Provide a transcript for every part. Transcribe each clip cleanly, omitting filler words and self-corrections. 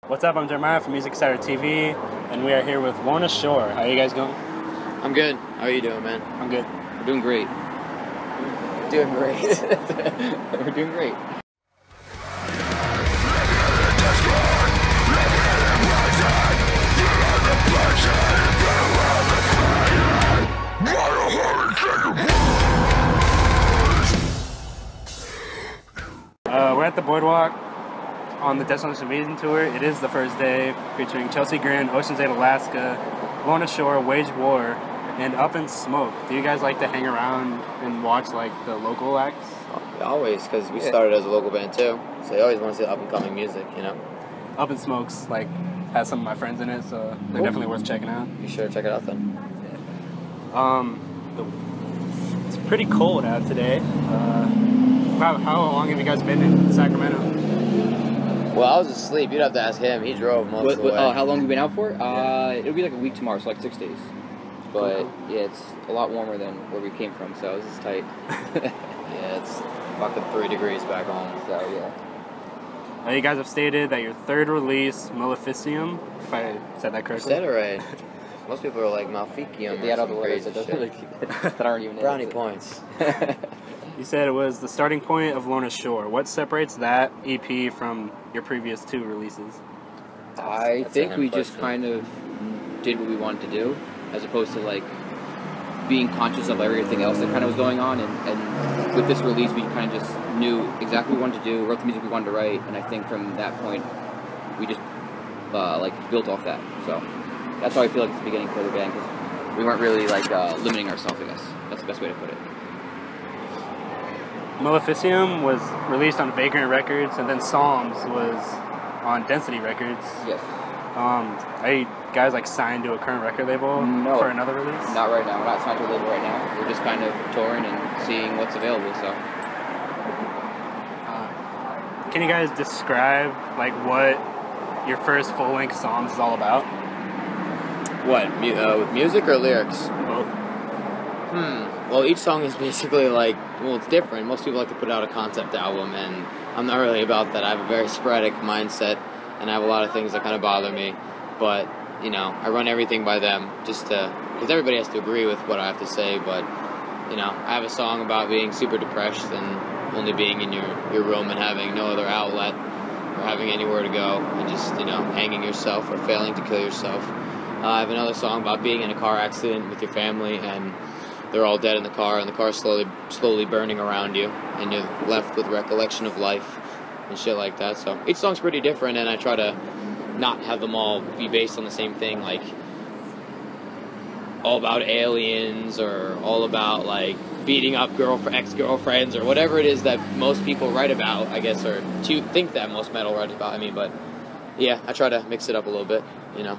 What's up? I'm Jeremiah from Music Insider TV, and we are here with Lorna Shore. How are you guys going? I'm good. How are you doing, man? I'm good. We're doing great. We're doing great. We're doing great. We're at the Boardwalk on the Desolation tour. It is the first day, featuring Chelsea Grin, Ocean's 8 Alaska, Lorna Shore, Wage War, and Up in Smoke. Do you guys like to hang around and watch like the local acts? Always, because we started as a local band too, so you always want to see up and coming music, you know. Up in Smoke's like has some of my friends in it, so they're definitely worth checking out. You sure check it out then. It's pretty cold out today. How long have you guys been in Sacramento? Well, I was asleep. You'd have to ask him. He drove most of the way. How long have you been out for? It'll be like a week tomorrow, so like 6 days. But yeah, it's a lot warmer than where we came from, so this is tight. Yeah, it's fucking 3 degrees back home. So yeah. You guys have stated that your third release, Maleficium, if I said that correctly. You said it right. Most people are like Malficium. They add all the words that aren't even brownie points. You said it was the starting point of Lorna Shore. What separates that EP from your previous 2 releases? I think we just kind of did what we wanted to do, as opposed to like being conscious of everything else that kind of was going on. And with this release, we kind of just knew exactly what we wanted to do, wrote the music we wanted to write, and I think from that point, we just like built off that. So that's how I feel like it's the beginning for the band, because we weren't really like limiting ourselves, I guess. That's the best way to put it. Maleficium was released on Vagrant Records, and then Psalms was on Density Records. Yes. Are you guys like signed to a current record label for another release? Not right now. We're not signed to a label right now. We're just kind of touring and seeing what's available. So. Can you guys describe like what your first full-length Psalms is all about? What, with music or lyrics? Both. Well, each song is basically like, well, it's different. Most people like to put out a concept album, and I'm not really about that. I have a very sporadic mindset, and I have a lot of things that kind of bother me. But, you know, I run everything by them just to, because everybody has to agree with what I have to say. But, you know, I have a song about being super depressed and only being in your room and having no other outlet or having anywhere to go and just, you know, hanging yourself or failing to kill yourself. I have another song about being in a car accident with your family and they're all dead in the car, and the car's slowly burning around you, and you're left with recollection of life and shit like that. So each song's pretty different, and I try to not have them all be based on the same thing, like all about aliens or all about like beating up ex-girlfriends or whatever it is that most people write about, I guess, or to think that most metal writes about. I mean, but yeah, I try to mix it up a little bit, you know.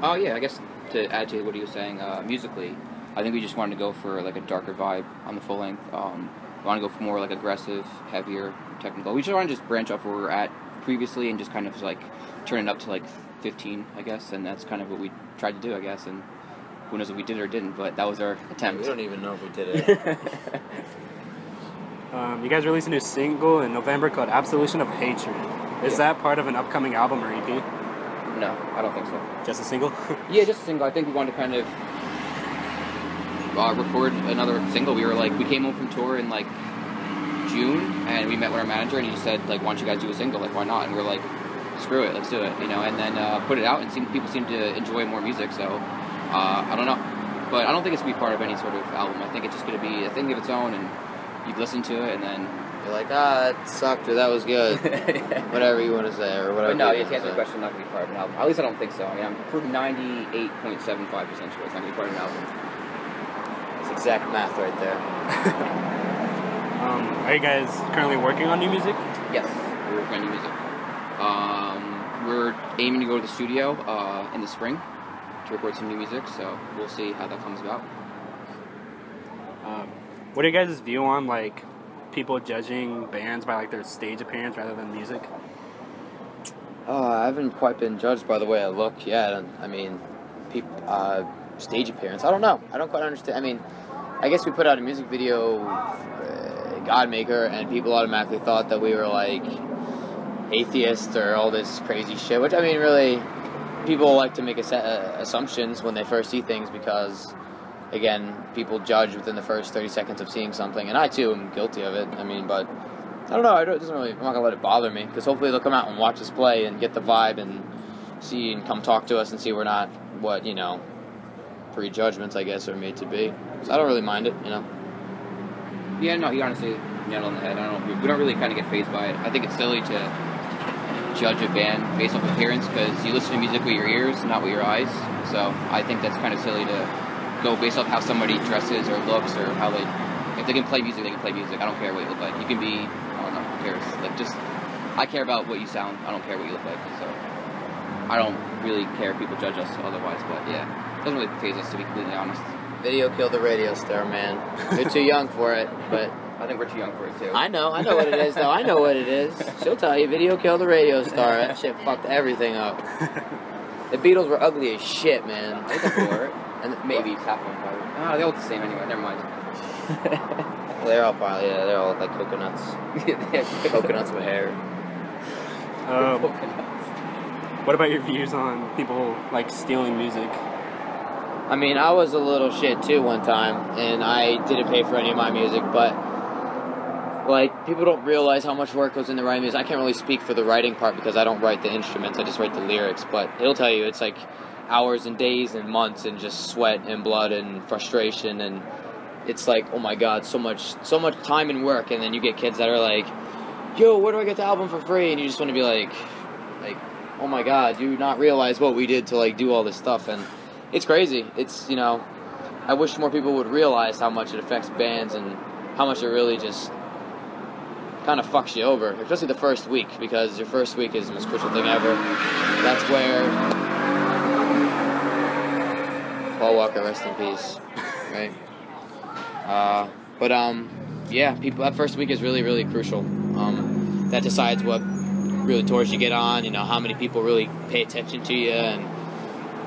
Oh yeah, I guess to add to what he was saying, musically, I think we just wanted to go for like a darker vibe on the full length. We want to go for more like aggressive, heavier, technical. We just want to just branch off where we were at previously and just kind of like turn it up to like 15, I guess. And that's kind of what we tried to do, I guess. And who knows if we did it or didn't, but that was our attempt. We don't even know if we did it. You guys released a new single in November called Absolution of Hatred. Is that part of an upcoming album or EP? No, I don't think so. Just a single? Yeah, just a single. I think we wanted to kind of record another single. We came home from tour in like June, and we met with our manager, and he said like, "Why don't you guys do a single? Like, why not?" And we're like, "Screw it, let's do it," you know. And then put it out, and people seem to enjoy more music. So I don't know, but I don't think it's gonna be part of any sort of album. I think it's just gonna be a thing of its own, and you'd listen to it, and then you're like, it sucked, or that was good. Whatever you want to say, or whatever. But no, to answer the question, not gonna be part of an album. At least I don't think so. I mean, I'm 98.75% sure it's not gonna be part of an album. Exact math right there. Are you guys currently working on new music? Yes, we're working on new music. We're aiming to go to the studio in the spring to record some new music, so we'll see how that comes about. What are you guys' view on like people judging bands by like their stage appearance rather than music? I haven't quite been judged by the way I look yet. I mean, stage appearance. I don't know. I don't quite understand. I mean, I guess we put out a music video, Godmaker, and people automatically thought that we were like atheist or all this crazy shit, which, I mean, really, people like to make assumptions when they first see things because, again, people judge within the first 30 seconds of seeing something, and I, too, am guilty of it. I mean, but I don't know, it doesn't really, I'm not going to let it bother me, because hopefully they'll come out and watch us play and get the vibe and see and come talk to us and see we're not what, you know, prejudgments, I guess, are made to be. So I don't really mind it, you know. Yeah, no, you honestly nailed on the head. I don't know. We don't really kind of get fazed by it. I think it's silly to judge a band based off appearance because you listen to music with your ears, not with your eyes. So I think that's kind of silly to go based off how somebody dresses or looks or how they. If they can play music, they can play music. I don't care what you look like. You can be. I don't know. Who cares? Like just. I care about what you sound. I don't care what you look like. So I don't really care if people judge us otherwise. But yeah, it doesn't really faze us to be completely honest. Video killed the radio star, man. You're too young for it, but I think we're too young for it too. I know what it is though. I know what it is. She'll tell you, video killed the radio star. That shit fucked everything up. The Beatles were ugly as shit, man. I think they were, and maybe half of them probably. Ah, they all look the same anyway. Never mind. Well, they're all probably they all look like coconuts. Coconuts with hair. What about your views on people like stealing music? I mean, I was a little shit too one time, and I didn't pay for any of my music, but like people don't realize how much work goes into writing music. I can't really speak for the writing part because I don't write the instruments, I just write the lyrics, but he'll tell you it's like hours and days and months and just sweat and blood and frustration, and it's like, oh my god, so much time and work, and then you get kids that are like, yo, where do I get the album for free? And you just want to be like, oh my god, do you not realize what we did to like do all this stuff? And it's crazy. It's, you know, I wish more people would realize how much it affects bands and how much it really just kind of fucks you over, especially the first week, because your first week is the most crucial thing ever. That's where Paul Walker, rest in peace, right? Yeah, people, that first week is really, really crucial. That decides what really tours you get on, you know, how many people really pay attention to you, and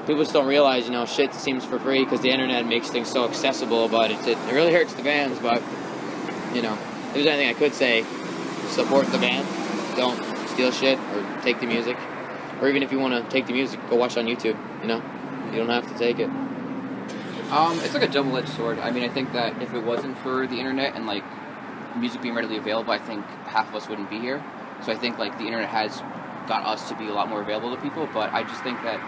people just don't realize, you know, shit seems for free because the internet makes things so accessible, but it really hurts the bands. But, you know, if there's anything I could say, support the band. Don't steal shit or take the music. Or even if you want to take the music, go watch it on YouTube, you know? You don't have to take it. It's like a double-edged sword. I mean, I think that if it wasn't for the internet and, like, music being readily available, I think half of us wouldn't be here. So I think, like, the internet has got us to be a lot more available to people, but I just think that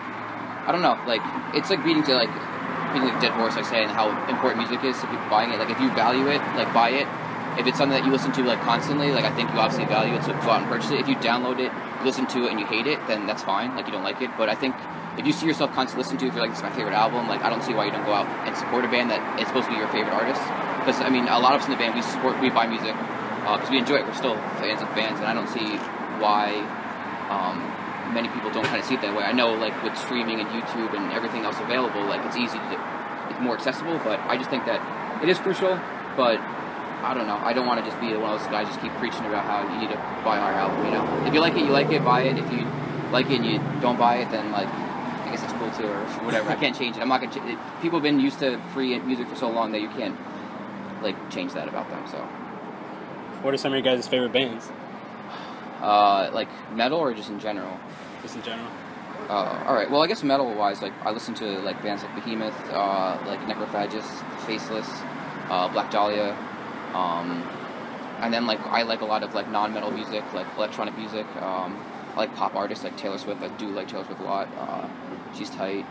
I don't know, like, it's like beating a dead horse, like saying how important music is to people buying it. Like, if you value it, like, buy it. If it's something that you listen to, like, constantly, like, I think you obviously value it, so go out and purchase it. If you download it, listen to it, and you hate it, then that's fine, like, you don't like it. But I think if you see yourself constantly listening to it, if you're like, this is my favorite album, like, I don't see why you don't go out and support a band that is supposed to be your favorite artist. Because, I mean, a lot of us in the band, we buy music because we enjoy it. We're still fans of bands, and I don't see why many people don't kind of see it that way. I know, like, with streaming and YouTube and everything else available, like, it's easy to, it's more accessible, but I just think that it is crucial, but I don't know. I don't want to just be one of those guys just keep preaching about how you need to buy our album, you know? If you like it, buy it. If you like it and you don't buy it, then, like, I guess it's cool too, or whatever. I can't change it. I'm not going to people have been used to free music for so long that you can't, like, change that about them, so. What are some of your guys' favorite bands? Like, metal or just in general? Just in general. Alright, well, I guess metal-wise, like, I listen to, like, bands like Behemoth, like Necrophagist, Faceless, Black Dahlia, and then, like, I like a lot of, like, non-metal music, like electronic music. I like pop artists like Taylor Swift. I do like Taylor Swift a lot. She's tight.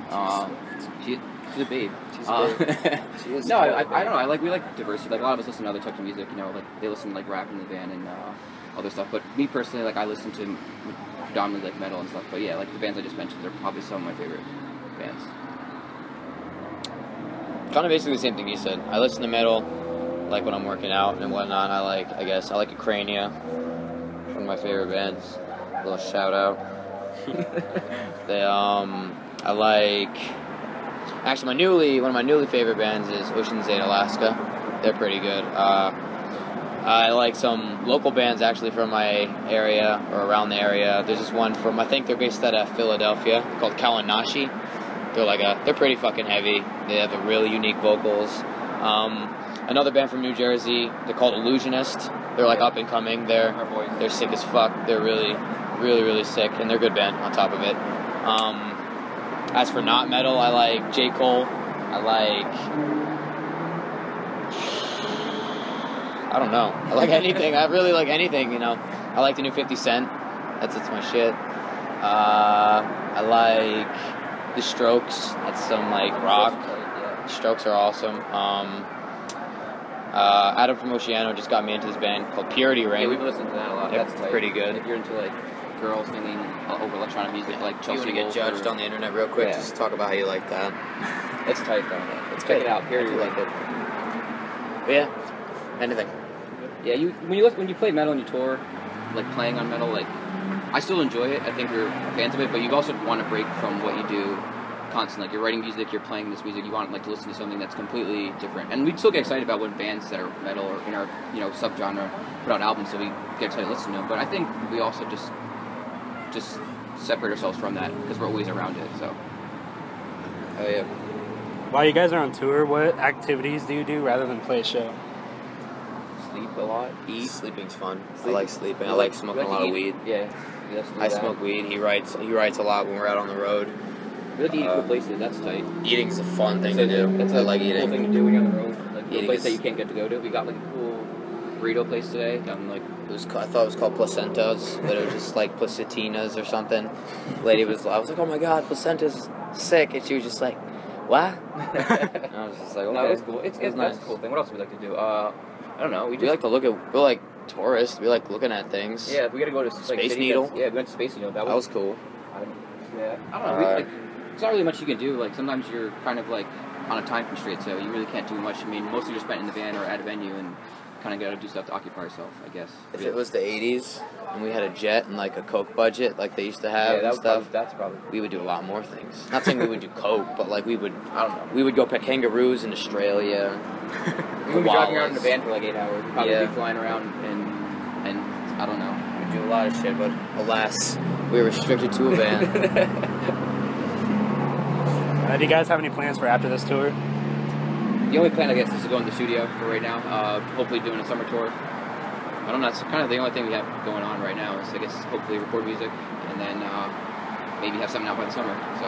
She's a babe. She's a babe. She is. No, I don't know. We like diversity. Like, a lot of us listen to other types of music. You know, like, they listen to, like, rap in the band and other stuff. But me personally, like, I listen to predominantly, like, metal and stuff. But yeah, like, the bands I just mentioned are probably some of my favorite bands. Kind of basically the same thing you said. I listen to metal, like, when I'm working out and whatnot. I like Acrania, one of my favorite bands. A little shout out. I like, actually, one of my newly favorite bands is Ocean State, Alaska. They're pretty good. I like some local bands actually from my area or around the area. There's this one from, I think they're based out of Philadelphia, called Kawanashi. They're pretty fucking heavy. They have a really unique vocals. Another band from New Jersey, they're called Illusionist. They're, like, up and coming. They're sick as fuck. They're really really, really sick, and they're a good band on top of it. As for not metal, I like J. Cole. I don't know. I like anything. I really like anything, you know. I like the new 50 Cent. That's my shit. I like the Strokes. That's some like rock. Strokes are awesome. Adam from Oceano just got me into this band called Purity Ring. Yeah, we've listened to that a lot. That's tight. Pretty good. If you're into like girls singing over electronic music, like Chelsea. You want to get judged on the internet real quick? Just talk about how you like that. It's tight though. Let's check it out. Purity Ring. Like it. But yeah, anything. Yeah, when you play metal and you tour, like playing on metal, like I still enjoy it. I think we're fans of it, but you also want to break from what you do constantly. Like you're writing music, you're playing this music, you want like to listen to something that's completely different. And we still get excited about when bands that are metal or in our subgenre put out albums, so we get excited to listen to them. But I think we also just separate ourselves from that because we're always around it. So. Oh yeah. While you guys are on tour, what activities do you do rather than play a show? Sleep a lot, eat. Sleeping's fun. I like sleeping. I like smoking a lot of weed. Yeah. I smoke weed. He writes a lot when we're out on the road. We like to eat cool places. That's tight. Eating's a fun thing to do. That's I like eating. Cool thing to do when you're on the road. Like a place that you can't get to go to. We got like a cool burrito place today. I thought it was called Placentas, but it was just like Placetinas or something. I was like, oh my god, Placenta's sick, and she was just like, what? And I was just like, okay. No, it's cool. It's nice. That's a cool thing. What else do we like to do? I don't know. We like to look at. We're like tourists. We like looking at things. Yeah, if we gotta go to Space Needle. Yeah, we went to Space Needle. That was cool. I don't know. There's not really much you can do. Like sometimes you're kind of like on a time constraint, so you really can't do much. I mean, mostly you're spent in the van or at a venue and kind of got to do stuff to occupy yourself, I guess. If it was the 80s and we had a jet and like a Coke budget like they used to have and stuff, that's probably we would do a lot more things. Not saying we would do Coke, but like we would, I don't know, we would go pick kangaroos in Australia. We would be driving around in a van for like 8 hours. We'd probably be flying around and I don't know. We'd do a lot of shit, but alas, we were restricted to a van. Do you guys have any plans for after this tour? The only plan, I guess, is to go in the studio for right now. Hopefully doing a summer tour. I don't know, that's kind of the only thing we have going on right now is, I guess, hopefully record music and then maybe have something out by the summer. So,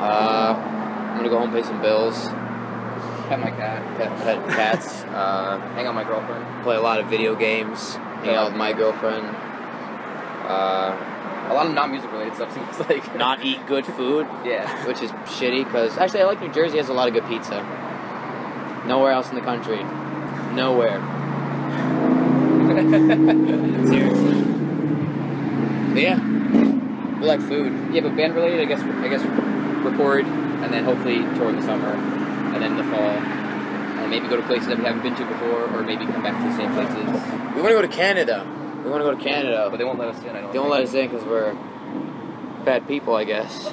I'm going to go home and pay some bills. Pet my cat. Pet cats. Hang out with my girlfriend. Play a lot of video games. Hang out with my girlfriend. A lot of non-music related stuff seems like. Not eat good food. Yeah. Which is shitty, because actually I like New Jersey has a lot of good pizza. Nowhere else in the country. Nowhere. Seriously. But yeah. We like food. Yeah, but band related, I guess record and then hopefully tour in the summer and then in the fall. And maybe go to places that we haven't been to before or maybe come back to the same places. We want to go to Canada. We want to go to Canada. But they won't let us in, I don't think. They won't let us in because we're bad people, I guess.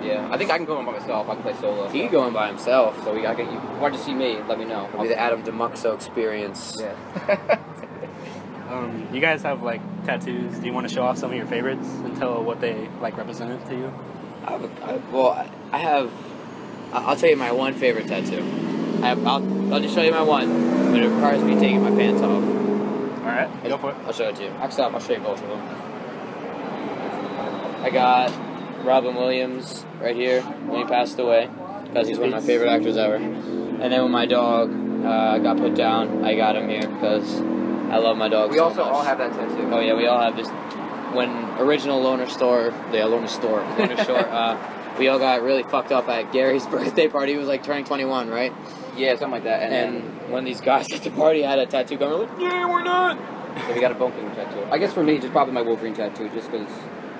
Yeah, I think I can go in by myself. I can play solo. He can go in by himself. So I get you. If you want to see me, let me know. It'll be the Adam DeMuxo experience. Yeah. You guys have like tattoos. Do you want to show off some of your favorites and tell what they like represented to you? I'll tell you my one favorite tattoo. I'll just show you my one, but it requires me taking my pants off. Alright, go for it. I'll show it to you. Actually, I'll show you both of them. I got Robin Williams right here when he passed away, because he's one of my favorite actors ever. And then when my dog got put down, I got him here because I love my dog so much. We also all have that tattoo. Oh yeah, we all have this. When original Lorna Shore, we all got really fucked up at Gary's birthday party. He was like turning 21, right? Yeah, something like that. And when these guys at the party had a tattoo going, we're like, yeah, we're not. So we got a Bone King tattoo. I guess for me, just probably my Wolverine tattoo, just because,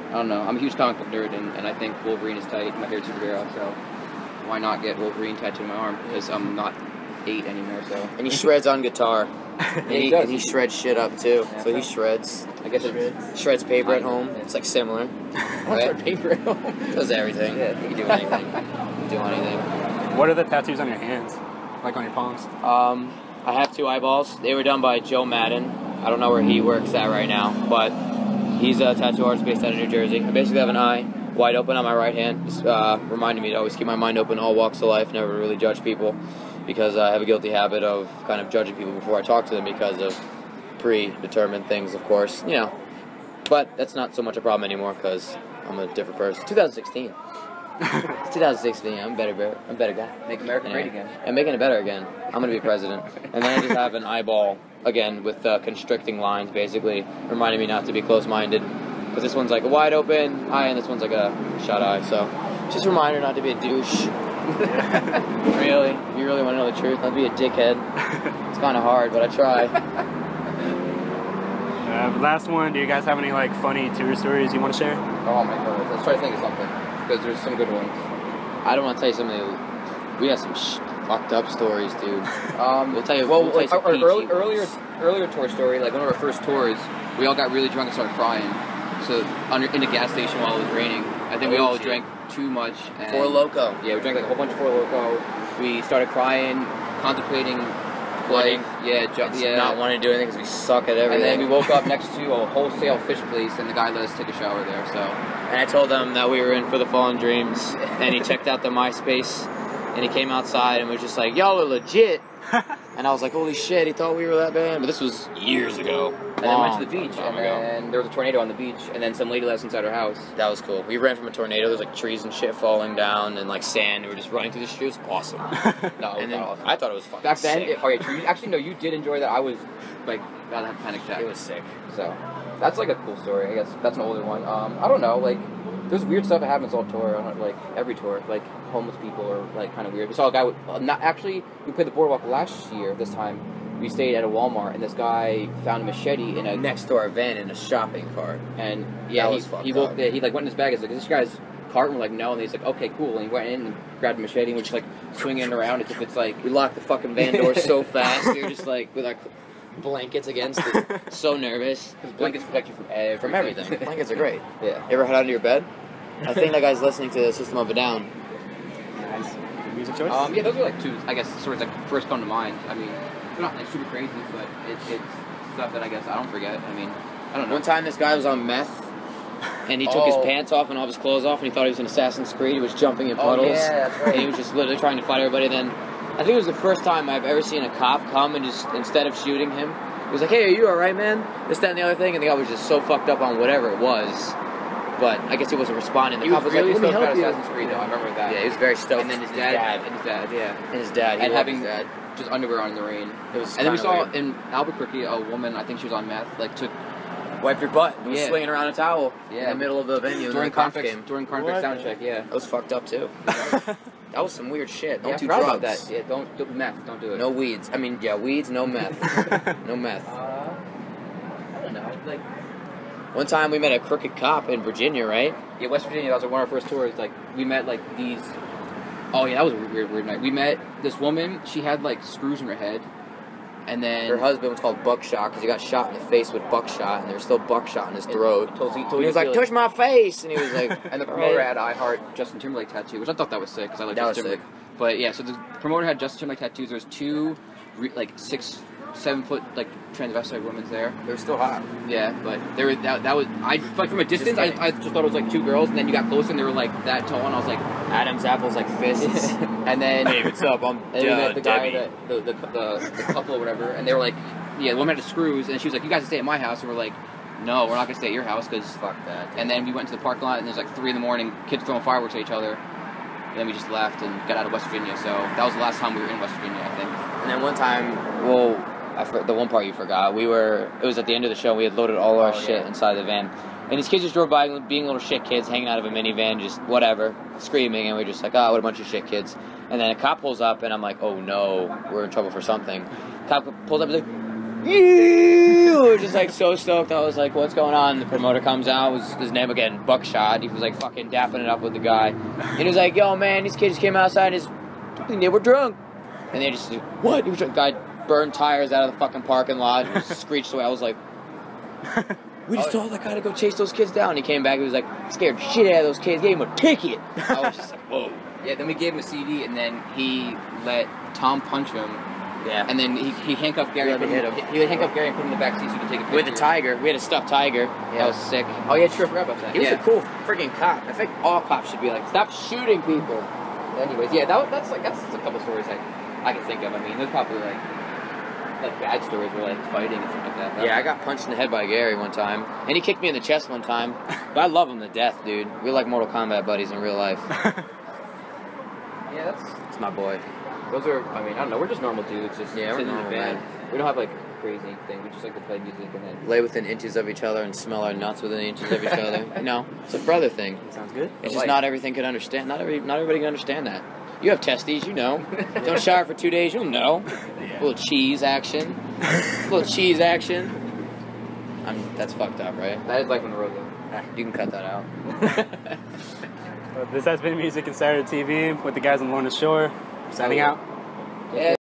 I don't know, I'm a huge comic book nerd, and I think Wolverine is tight, my favorite superhero, so why not get Wolverine tattooed on my arm? Because I'm not 8 anymore, so. And he shreds on guitar. and he shreds shit up, too. Yeah, so he shreds. I guess it shreds paper at home. It's like similar. Right? Paper at home. Does everything. Yeah. He can do anything. What are the tattoos on your hands? Like on your palms? I have 2 eyeballs. They were done by Joe Madden. I don't know where he works at right now, but he's a tattoo artist based out of New Jersey. I basically have an eye wide open on my right hand, just reminding me to always keep my mind open all walks of life, never really judge people, because I have a guilty habit of kind of judging people before I talk to them because of predetermined things, of course, you know. But that's not so much a problem anymore because I'm a different person. 2016. It's 2016. I'm a better guy. Make America great again. And making it better again. I'm gonna be president. And then I just have an eyeball again with constricting lines, basically reminding me not to be close-minded. Because this one's like a wide open eye, and this one's like a shut eye. So just a reminder not to be a douche. Really, if you really want to know the truth, not be a dickhead. It's kind of hard, but I try. Last one. Do you guys have any like funny tour stories you want to share? Oh my god, let's try to think of something because there's some good ones. I don't want to tell you something. We have some fucked up stories, dude. We'll tell you. Well, we'll like tell you our earlier tour story, like one of our first tours, we all got really drunk and started crying. So in the gas station while it was raining, I think we all drank too much. And Four Loko. Yeah, we drank like a whole bunch of Four Loko. We started crying, contemplating Quitting. not wanting to do anything because we suck at everything. And then we woke up next to a wholesale fish place, and the guy let us take a shower there. So. And I told them that we were in for the Fallen Dreams, and he checked out the MySpace, and he came outside and was just like, "Y'all are legit." And I was like, "Holy shit!" He thought we were that band, but this was years ago. And then went to the beach, and there was a tornado on the beach, and then some lady let us inside her house. That was cool. We ran from a tornado. There's like trees and shit falling down, and like sand. We were just running through the street. It was awesome. No, and then awesome. I thought it was fucking Back then, sick. actually, no, you did enjoy that. I was like, about to have a panic attack. It was sick. So that's like a cool story. I guess that's an older one. I don't know, like. There's weird stuff that happens all tour, like every tour. Like homeless people are like kind of weird. We saw a guy with we played the Boardwalk last year. This time we stayed at a Walmart, and this guy found a machete in a next to our van in a shopping cart. And yeah, he went in his bag. He's like, "Is this guy's cart?" And we're like, "No." And he's like, "Okay, cool." And he went in and grabbed a machete, and we're just like swinging it around as if it's like we locked the fucking van door so fast. We were just like with our blankets against it. So nervous. Because blankets protect you from everything. Blankets are great. Yeah. You ever head under your bed? I think that guy's listening to System of a Down. Nice. Music choice? Yeah, those are like two, I guess, stories that first come to mind. I mean, they're not like super crazy, but it's stuff that I guess I don't forget. I mean, I don't know. One time this guy was on meth, and he took his pants off and all of his clothes off, and he thought he was in Assassin's Creed. He was jumping in puddles. Yeah, that's right. And he was just literally trying to fight everybody. Then, I think it was the first time I've ever seen a cop come and just, instead of shooting him, he was like, "Hey, are you alright, man?" This, that, and the other thing, and the guy was just so fucked up on whatever it was. But I guess he wasn't responding. The cop was really like, "Let me stoked help about you." Assassin's Creed, though. I remember that. Yeah, he was very stoked. And then his dad, yeah. And his dad. He and loved having his dad. just underwear on in the rain. It was. And then we saw weird. in Albuquerque a woman. I think she was on meth. Like took wiped your butt. He was swinging around a towel in the middle of the venue during conference game. During conference sound check. Yeah, that was fucked up too. That was some weird shit. Don't do I forgot drugs. about that. Yeah, don't do meth. Don't do it. No weeds. I mean, yeah, weeds. No meth. No meth. I don't know. Like one time we met a crooked cop in Virginia, right? Yeah, West Virginia. That was like one of our first tours. Like we met like these. Oh yeah, that was a weird night. We met this woman. She had like screws in her head, and then her husband was called Buckshot because he got shot in the face with buckshot, and there was still buckshot in his throat. He was like, "Touch my face," and he was like, and the promoter had I Heart Justin Timberlake tattoo, which I thought that was sick because I like Justin Timberlake. But yeah, so the promoter had Justin Timberlake tattoos. There was two, like 6-7 foot like transvestite women there. They were still hot. Yeah, but they were that was I like from a distance I just thought it was like two girls, and then you got closer and they were like that tall, and I was like Adam's apples like fists. And then hey, what's up? I'm and we met the guy the couple or whatever, and they were like, yeah, the woman had the screws, and she was like, "You guys can stay at my house," and we're like, "No, we're not gonna stay at your house because fuck that." And then we went to the parking lot, and there's like 3 a.m, kids throwing fireworks at each other. And then we just left and got out of West Virginia. So that was the last time we were in West Virginia, I think. And then one time, the one part you forgot, it was at the end of the show, we had loaded all our shit inside the van. And these kids just drove by, being little shit kids, hanging out of a minivan, just whatever, screaming. And we're just like, what a bunch of shit kids. And then a cop pulls up, and I'm like, oh no, we're in trouble for something. Cop pulls up and is like, yeah! We're just like so stoked. I was like, what's going on? The promoter comes out, was his name again, Buckshot. He was like fucking dapping it up with the guy. And he was like, yo man, these kids came outside and they were drunk. And they just, what? He was drunk. Guy burned tires out of the fucking parking lot and screeched away. I was like, we just told that guy to go chase those kids down. And he came back, he was like, scared shit out of those kids, gave him a ticket. I was just like, whoa. Yeah, then we gave him a CD, and then he let Tom punch him. Yeah. And then he handcuffed Gary. He handcuffed Gary and put him in the back seat so he could take a picture. With a tiger. We had a stuffed tiger. Yeah. That was sick. Oh yeah, true. I forgot about that. He was a cool freaking cop. I think all cops should be like, stop shooting people. Anyways, yeah, that's a couple stories I can think of. I mean, there's probably like like bad stories where like fighting and stuff like that. Yeah, I got punched in the head by Gary one time, and he kicked me in the chest one time. But I love him to death, dude. We're like Mortal Kombat buddies in real life. Yeah, It's my boy. those are. I mean, I don't know. We're just normal dudes. Just Yeah, we're sitting in normal, a band. man. We don't have like crazy thing. We just like to play music and then. Lay within inches of each other and smell our nuts within inches of each other. You know, it's a brother thing. Sounds good. It's just not everything can understand. Not everybody can understand that. You have testes, you know. Don't shower for 2 days, you'll know. Little cheese action. Little cheese action. That's fucked up, right? That is like on the road though. You can cut that out. This has been Music and Saturday TV with the guys on Lorna Shore. Signing out. Yeah.